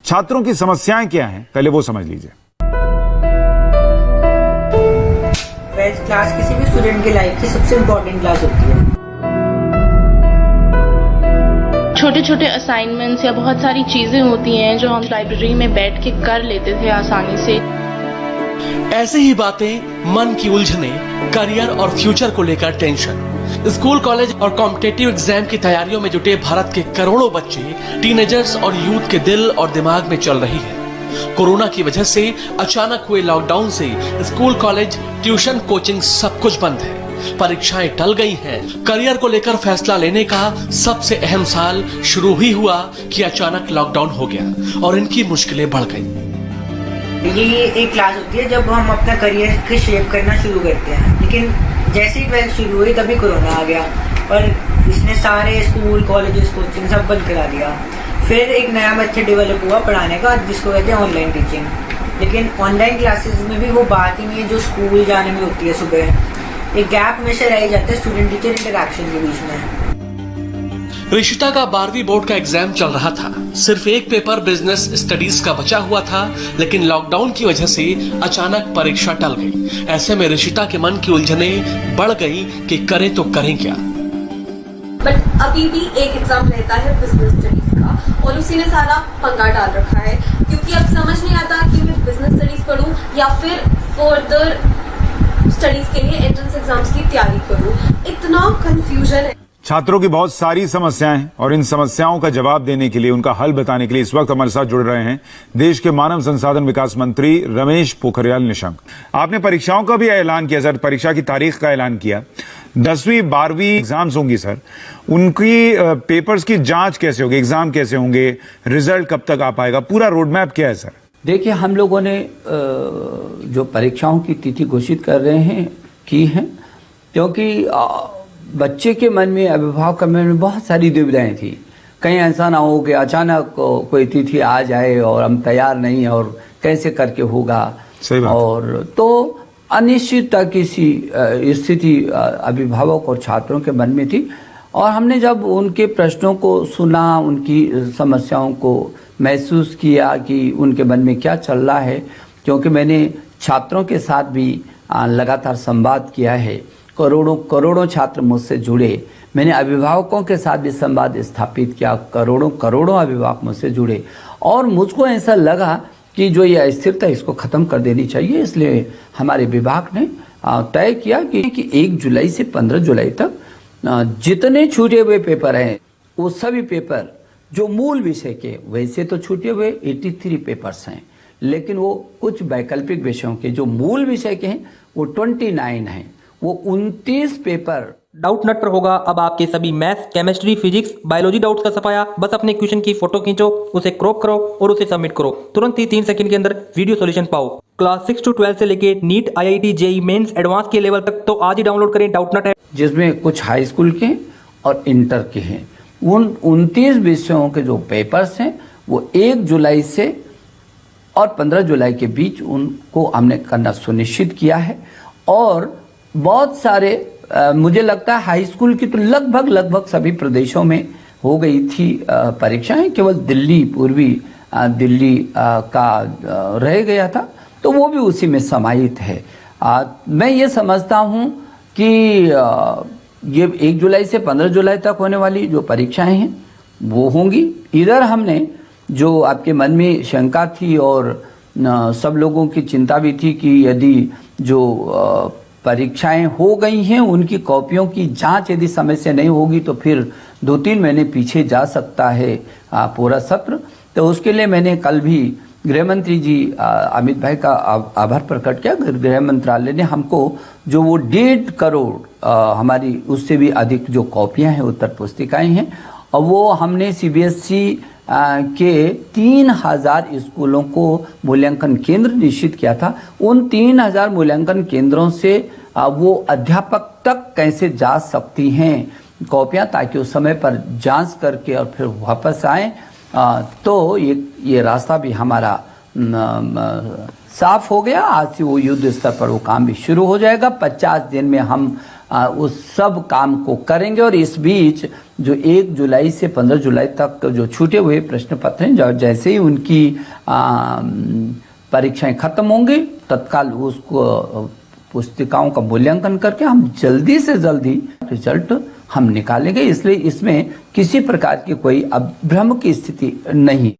छात्रों की समस्याएं क्या हैं, पहले वो समझ लीजिए। क्लास किसी भी स्टूडेंट की लाइफ की सबसे इम्पोर्टेंट क्लास होती है। छोटे छोटे असाइनमेंट्स या बहुत सारी चीजें होती हैं जो हम लाइब्रेरी में बैठ के कर लेते थे आसानी से। ऐसे ही बातें, मन की उलझने, करियर और फ्यूचर को लेकर टेंशन। स्कूल, कॉलेज और कॉम्पिटिटिव एग्जाम की तैयारियों में जुटे भारत के करोड़ों बच्चे, टीनेजर्स और यूथ के दिल और दिमाग में चल रही है। कोरोना की वजह से अचानक हुए लॉकडाउन से स्कूल, कॉलेज, ट्यूशन, कोचिंग सब कुछ बंद है। परीक्षाएं टल गई हैं। करियर को लेकर फैसला लेने का सबसे अहम साल शुरू ही हुआ कि अचानक लॉकडाउन हो गया और इनकी मुश्किलें बढ़ गई। ये एक क्लास होती है जब हम अपना करियर के शेप करना शुरू करते हैं, लेकिन जैसे ही 12th शुरू हुई तभी कोरोना आ गया और इसने सारे स्कूल, कॉलेजेस, कोचिंग सब बंद करा दिया। फिर एक नया मेथड डेवलप हुआ पढ़ाने का जिसको कहते हैं ऑनलाइन टीचिंग। लेकिन ऑनलाइन क्लासेस में भी वो बात ही नहीं है जो स्कूल जाने में होती है सुबह। एक गैप हमेशा रह जाता है स्टूडेंट टीचर इंटरैक्शन के बीच में। ऋषिता का 12वीं बोर्ड का एग्जाम चल रहा था। सिर्फ एक पेपर बिजनेस स्टडीज का बचा हुआ था, लेकिन लॉकडाउन की वजह से अचानक परीक्षा टल गई। ऐसे में ऋषिता के मन की उलझने बढ़ गई कि करें तो करें क्या। बट अभी भी एक एग्जाम रहता है बिजनेस स्टडीज का और उसी ने सारा पंगा डाल रखा है, क्योंकि अब समझ नहीं आता कि मैं बिजनेस स्टडीज पढूं या फिर फर्दर स्टडीज के लिए एंट्रेंस एग्जाम्स की तैयारी करूं। इतना कंफ्यूजन है। छात्रों की बहुत सारी समस्याएं हैं और इन समस्याओं का जवाब देने के लिए, उनका हल बताने के लिए इस वक्त हमारे साथ जुड़ रहे हैं देश के मानव संसाधन विकास मंत्री रमेश पोखरियाल निशंक। आपने परीक्षाओं का भी ऐलान किया सर, परीक्षा की तारीख का ऐलान किया। 10वीं 12वीं एग्जाम्स होंगी सर, उनकी पेपर्स की जांच कैसे होगी, एग्जाम कैसे होंगे, रिजल्ट कब तक आ पाएगा, पूरा रोड मैप क्या है सर? देखिए, हम लोगों ने जो परीक्षाओं की तिथि घोषित कर रहे हैं की है, क्योंकि बच्चे के मन में, अभिभावक के मन में बहुत सारी दुविधाएं थी। कहीं ऐसा ना हो कि अचानक कोई तिथि आ जाए और हम तैयार नहीं है और कैसे करके होगा। सही बात। और तो अनिश्चितता की सी स्थिति अभिभावक और छात्रों के मन में थी। और हमने जब उनके प्रश्नों को सुना, उनकी समस्याओं को महसूस किया कि उनके मन में क्या चल रहा है, क्योंकि मैंने छात्रों के साथ भी लगातार संवाद किया है। करोड़ों छात्र मुझसे जुड़े। मैंने अभिभावकों के साथ भी संवाद स्थापित किया। करोड़ों अभिभावक मुझसे जुड़े और मुझको ऐसा लगा कि जो ये अस्थिरता इसको खत्म कर देनी चाहिए। इसलिए हमारे विभाग ने तय किया कि 1 जुलाई से 15 जुलाई तक जितने छूटे हुए पेपर हैं वो सभी पेपर जो मूल विषय के, वैसे तो छूटे हुए 83 पेपर्स हैं, लेकिन वो कुछ वैकल्पिक विषयों के जो मूल विषय के हैं वो 29 हैं। वो 29 पेपर डाउट नट पर होगा अब आपके सभी maths, chemistry, physics, biology doubts का सफाया। बस अपने क्वेश्चन की फोटो खींचो, उसे क्रॉप करो और उसे सबमिट करो। तुरंत ही 3 सेकंड के अंदर वीडियो सॉल्यूशन पाओ। क्लास 6 to 12 से लेके NEET, IIT, JEE mains, advance के लेवल तक तो आज ही डाउनलोड करें डाउट नट है, जिसमें कुछ हाई स्कूल के और इंटर के हैं। उन 29 विषयों के जो पेपर्स हैं वो 1 जुलाई से और 15 जुलाई के बीच उनको हमने करना सुनिश्चित किया है। और बहुत सारे मुझे लगता है हाई स्कूल की तो लगभग सभी प्रदेशों में हो गई थी परीक्षाएं। केवल दिल्ली, पूर्वी दिल्ली का रह गया था, तो वो भी उसी में समाहित है। मैं ये समझता हूँ कि ये 1 जुलाई से 15 जुलाई तक होने वाली जो परीक्षाएं हैं वो होंगी। इधर हमने जो आपके मन में शंका थी और सब लोगों की चिंता भी थी कि यदि जो परीक्षाएं हो गई हैं उनकी कॉपियों की जांच यदि समय से नहीं होगी तो फिर 2-3 महीने पीछे जा सकता है पूरा सत्र। तो उसके लिए मैंने कल भी गृह मंत्री जी अमित भाई का आभार प्रकट किया। गृह मंत्रालय ने हमको जो वो 1.5 करोड़ हमारी उससे भी अधिक जो कॉपियां हैं, उत्तर पुस्तिकाएं हैं, और वो हमने CBSE के 3000 स्कूलों को मूल्यांकन केंद्र निश्चित किया था। उन 3000 मूल्यांकन केंद्रों से वो अध्यापक तक कैसे जा सकती हैं कॉपियां, ताकि उस समय पर जांच करके और फिर वापस आए। तो ये रास्ता भी हमारा साफ हो गया। आज से वो युद्ध स्तर पर वो काम भी शुरू हो जाएगा। 50 दिन में हम उस सब काम को करेंगे। और इस बीच जो 1 जुलाई से 15 जुलाई तक जो छूटे हुए प्रश्न पत्र हैं, जैसे ही उनकी परीक्षाएं खत्म होंगी तत्काल उसको पुस्तिकाओं का मूल्यांकन करके हम जल्दी से जल्दी रिजल्ट हम निकालेंगे। इसलिए इसमें किसी प्रकार की कोई अब भ्रम की स्थिति नहीं।